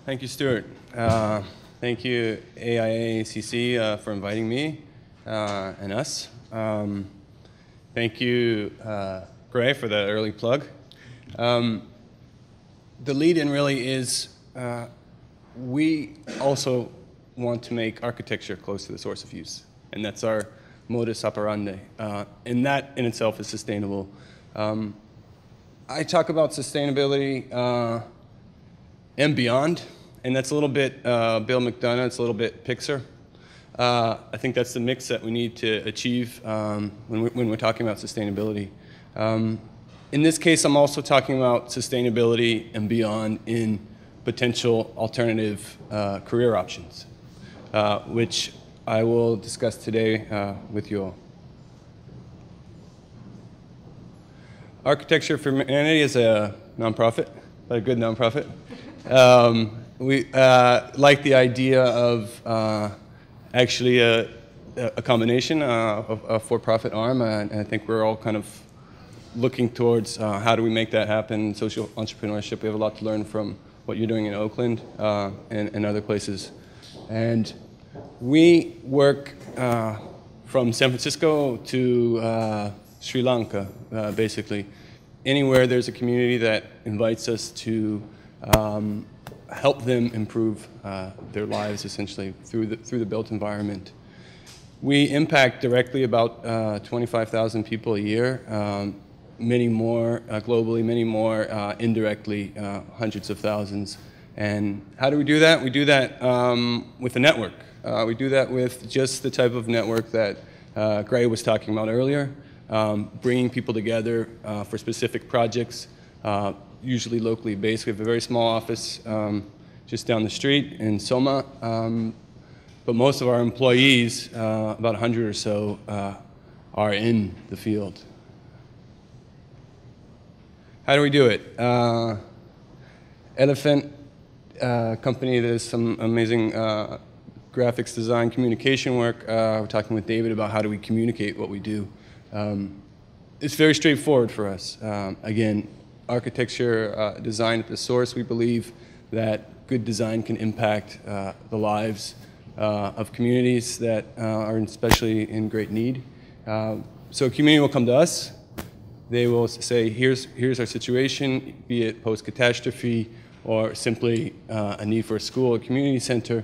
Thank you, Stuart. Thank you, AIACC, for inviting me and us. Thank you, Gray, for that early plug. The lead-in really is we also want to make architecture close to the source of use, and that's our modus operandi, and that in itself is sustainable. I talk about sustainability and beyond, and that's a little bit Bill McDonough, it's a little bit Pixar. I think that's the mix that we need to achieve when we're talking about sustainability. In this case, I'm also talking about sustainability and beyond in potential alternative career options, which I will discuss today with you all. Architecture for Humanity is a nonprofit, a good nonprofit. We like the idea of actually a combination of a for-profit arm, and I think we're all kind of looking towards how do we make that happen. Social entrepreneurship, we have a lot to learn from what you're doing in Oakland and other places. And we work from San Francisco to Sri Lanka, basically. Anywhere there's a community that invites us to help them improve their lives, essentially, through the built environment. We impact directly about 25,000 people a year, many more globally, many more indirectly, hundreds of thousands. And how do we do that? We do that with a network. We do that with just the type of network that Gray was talking about earlier, bringing people together for specific projects, usually locally based. We have a very small office just down the street in Soma, but most of our employees, about 100 or so, are in the field. How do we do it? Elephant company that does some amazing graphics design, communication work. We're talking with David about how do we communicate what we do. It's very straightforward for us. Again, architecture design at the source. We believe that good design can impact the lives of communities that are especially in great need. So a community will come to us. They will say, here's our situation, be it post-catastrophe or simply a need for a school or community center.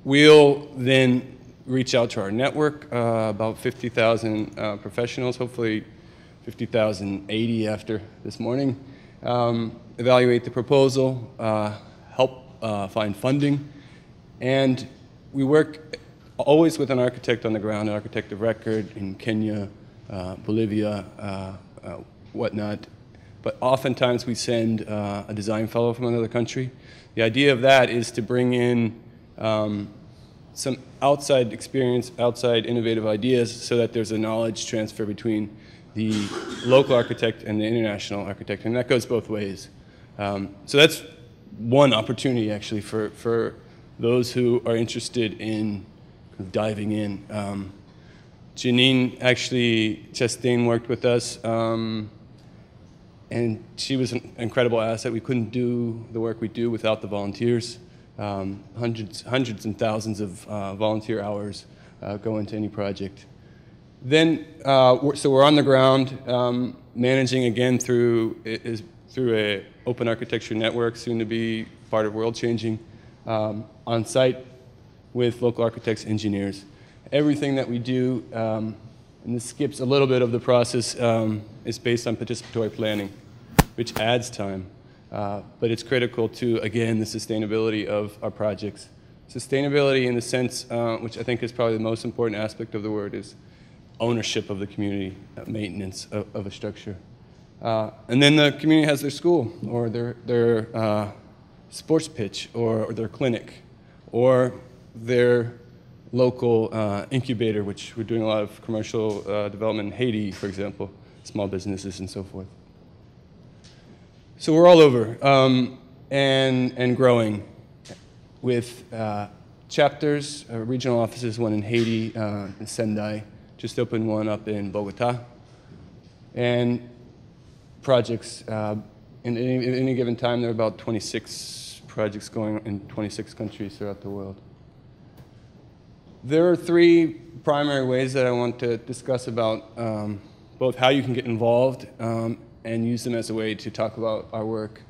We'll then reach out to our network, about 50,000 professionals, hopefully 50,080 after this morning, evaluate the proposal, help find funding, and we work always with an architect on the ground, an architect of record in Kenya, Bolivia, whatnot. But oftentimes we send a design fellow from another country. The idea of that is to bring in some outside experience, outside innovative ideas, so that there's a knowledge transfer between the local architect and the international architect, and that goes both ways. So that's one opportunity, actually, for those who are interested in diving in. Janine actually, Chastain worked with us, and she was an incredible asset. We couldn't do the work we do without the volunteers. Hundreds and thousands of volunteer hours go into any project. Then, so we're on the ground, managing again through a open architecture network, soon to be part of World Changing, on site with local architects, engineers. Everything that we do, and this skips a little bit of the process, is based on participatory planning, which adds time. But it's critical to, again, the sustainability of our projects. Sustainability in the sense, which I think is probably the most important aspect of the word, is ownership of the community, maintenance of a structure. And then the community has their school, or their sports pitch, or their clinic, or their local incubator, which we're doing a lot of commercial development in Haiti, for example, small businesses and so forth. So we're all over and growing with chapters, regional offices, one in Haiti, in Sendai, just opened one up in Bogota, and projects. In any given time, there are about 26 projects going in 26 countries throughout the world. There are three primary ways that I want to discuss about both how you can get involved and use them as a way to talk about our work.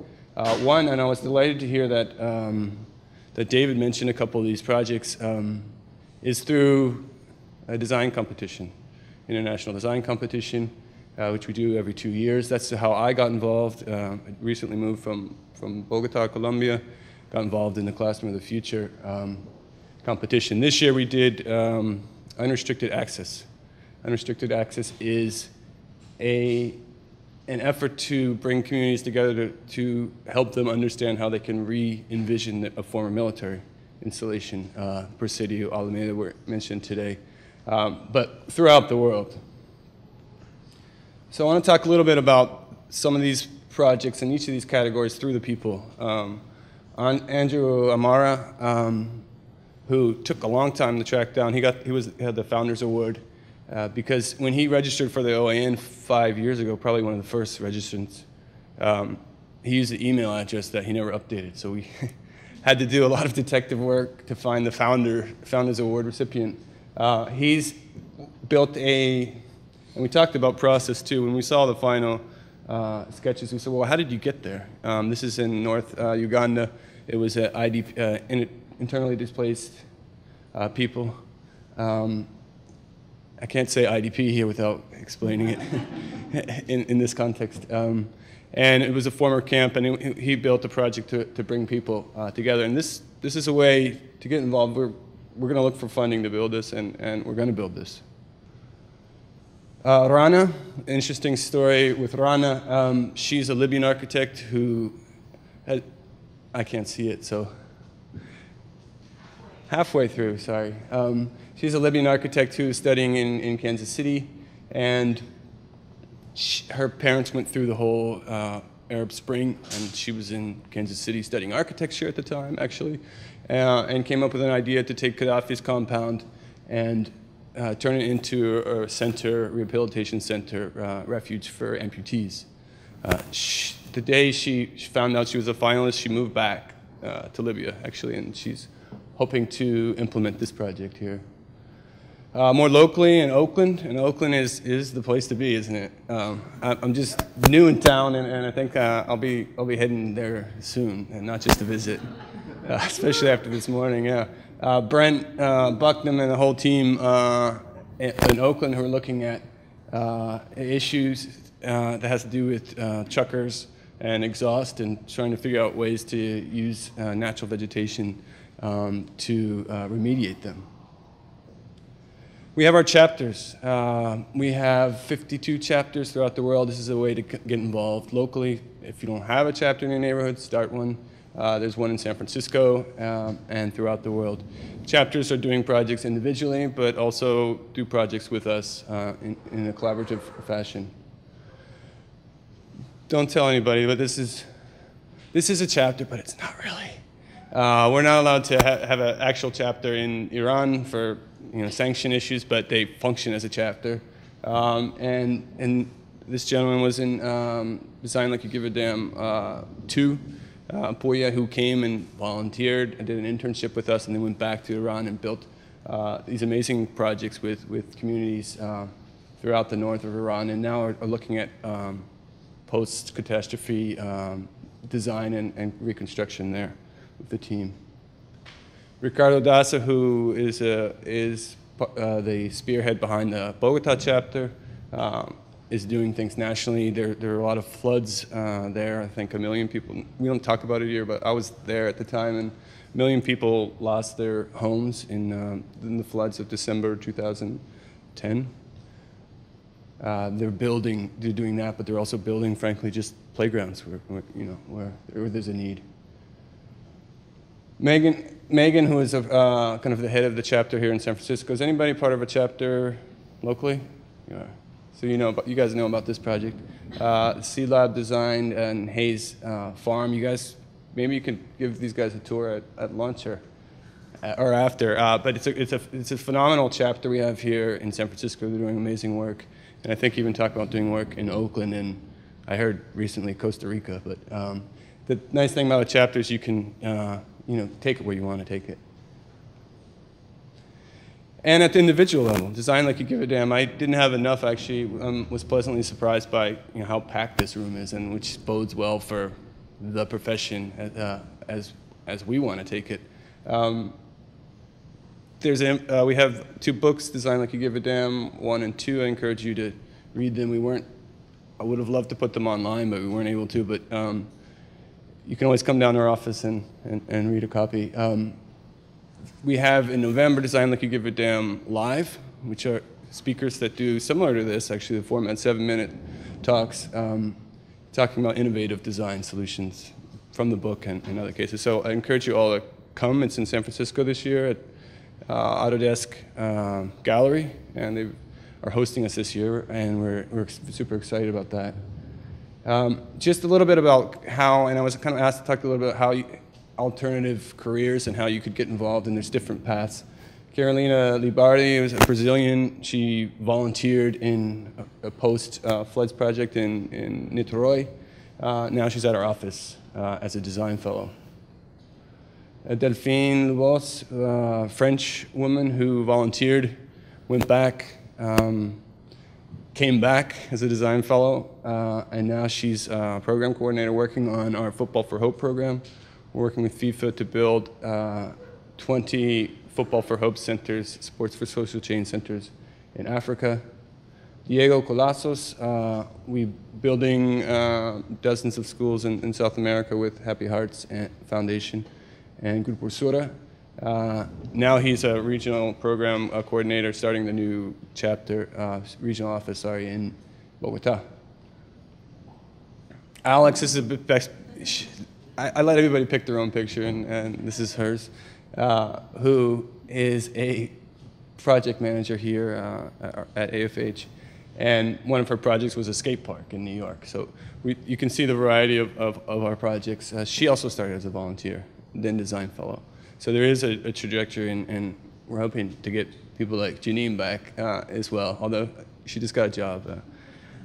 One, and I was delighted to hear that, that David mentioned a couple of these projects, is through a design competition, international design competition, which we do every 2 years. That's how I got involved. I recently moved from Bogota, Colombia, got involved in the Classroom of the Future competition. This year we did unrestricted access. Unrestricted access is an effort to bring communities together to help them understand how they can re-envision a former military installation. Presidio, Alameda were mentioned today, but throughout the world. So I want to talk a little bit about some of these projects in each of these categories through the people. Andrew Amara, who took a long time to track down, he had the Founders Award because when he registered for the OAN 5 years ago, probably one of the first registrants, he used an email address that he never updated. So we had to do a lot of detective work to find the Founders Award recipient. He's built and we talked about process too. When we saw the final sketches, we said, well, how did you get there? This is in North Uganda. It was internally displaced people. I can't say IDP here without explaining it in this context. And it was a former camp, and he built a project to bring people together. And this is a way to get involved. We're going to look for funding to build this, and we're going to build this. Rana, interesting story with Rana. She's a Libyan architect who I can't see it, so halfway through, sorry. She's a Libyan architect who is studying in Kansas City, and her parents went through the whole Arab Spring, and she was in Kansas City studying architecture at the time, actually, and came up with an idea to take Gaddafi's compound and turn it into a center, rehabilitation center, refuge for amputees. The day she found out she was a finalist, she moved back to Libya, actually, and she's hoping to implement this project here. More locally in Oakland, and Oakland is the place to be, isn't it? I'm just new in town, and I think I'll be heading there soon, and not just to visit, especially after this morning. Yeah, Brent Bucknam and the whole team in Oakland who are looking at issues that has to do with chuckers and exhaust, and trying to figure out ways to use natural vegetation to remediate them. We have our chapters. We have 52 chapters throughout the world. This is a way to get involved locally. If you don't have a chapter in your neighborhood, start one. There's one in San Francisco and throughout the world. Chapters are doing projects individually, but also do projects with us in a collaborative fashion. Don't tell anybody, but this is a chapter, but it's not really. We're not allowed to have an actual chapter in Iran for sanction issues, but they function as a chapter. And this gentleman was in Design Like You Give a Damn 2. Puya, who came and volunteered and did an internship with us, and then went back to Iran and built these amazing projects with communities throughout the north of Iran, and now are looking at post-catastrophe design and reconstruction there with the team. Ricardo Daza, who is the spearhead behind the Bogota chapter, is doing things nationally. There are a lot of floods there. I think 1 million people, we don't talk about it here, but I was there at the time, and 1 million people lost their homes in the floods of December 2010. They're doing that, but they're also building, frankly, just playgrounds where there's a need. Megan, who is kind of the head of the chapter here in San Francisco. Is anybody part of a chapter locally? You are. So you guys know about this project. Sea Lab designed and Hayes Farm. You guys, maybe you can give these guys a tour at lunch or after. But it's a phenomenal chapter we have here in San Francisco. They're doing amazing work, and I think even talk about doing work in Oakland and I heard recently Costa Rica. But the nice thing about a chapter is you can take it where you want to take it. And at the individual level, design like you give a damn. I didn't have enough, actually. Was pleasantly surprised by how packed this room is, and which bodes well for the profession as we want to take it. We have 2 books, Design Like You Give a Damn, 1 and 2. I encourage you to read them. I would have loved to put them online, but we weren't able to. But you can always come down to our office and read a copy. We have in November Design Like You Give a Damn Live, which are speakers that do similar to this, actually, the format, 7-minute talks, talking about innovative design solutions from the book and in other cases. So I encourage you all to come. It's in San Francisco this year at Autodesk Gallery, and they are hosting us this year, and we're super excited about that. Just a little bit about how, and I was kind of asked to talk a little bit about how alternative careers and how you could get involved, and there's different paths. Carolina Libardi was a Brazilian. She volunteered in a post-floods project in Niterói. Now she's at our office as a design fellow. Delphine Lubos, French woman who volunteered, went back, came back as a design fellow, and now she's a program coordinator working on our Football for Hope program. We're working with FIFA to build 20 Football for Hope centers, sports for social change centers in Africa. Diego Colazos, we're building dozens of schools in South America with Happy Hearts Foundation and Grupo Sura. Now he's a regional program coordinator starting the new chapter, regional office, in Bogota. Alex is a bit best. I let everybody pick their own picture, and this is hers, who is a project manager here at AFH. And one of her projects was a skate park in New York. So you can see the variety of our projects. She also started as a volunteer, then design fellow. So there is a trajectory, and we're hoping to get people like Janine back as well, although she just got a job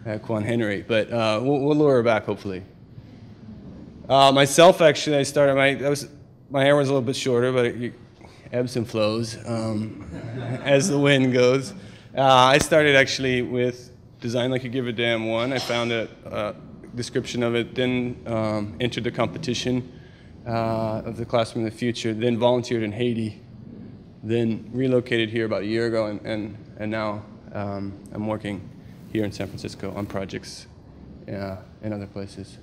at Quan Henry. But we'll lure her back, hopefully. Myself, actually, I started, my hair was a little bit shorter, but it ebbs and flows as the wind goes. I started actually with Design Like You Give a Damn 1. I found a description of it, then entered the competition of the Classroom of the Future, then volunteered in Haiti, then relocated here about a year ago, and now I'm working here in San Francisco on projects in other places.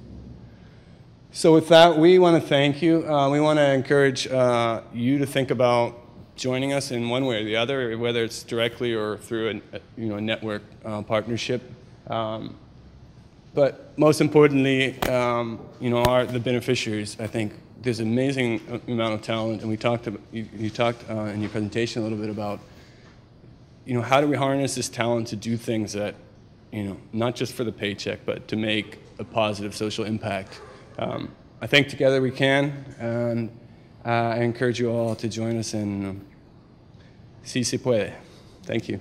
So with that, we want to thank you. We want to encourage you to think about joining us in one way or the other, whether it's directly or through a network partnership. But most importantly, are the beneficiaries. I think there's an amazing amount of talent, and we talked about, you talked in your presentation a little bit about, how do we harness this talent to do things that, not just for the paycheck, but to make a positive social impact. I think together we can, and I encourage you all to join us in Si Se Puede. Thank you.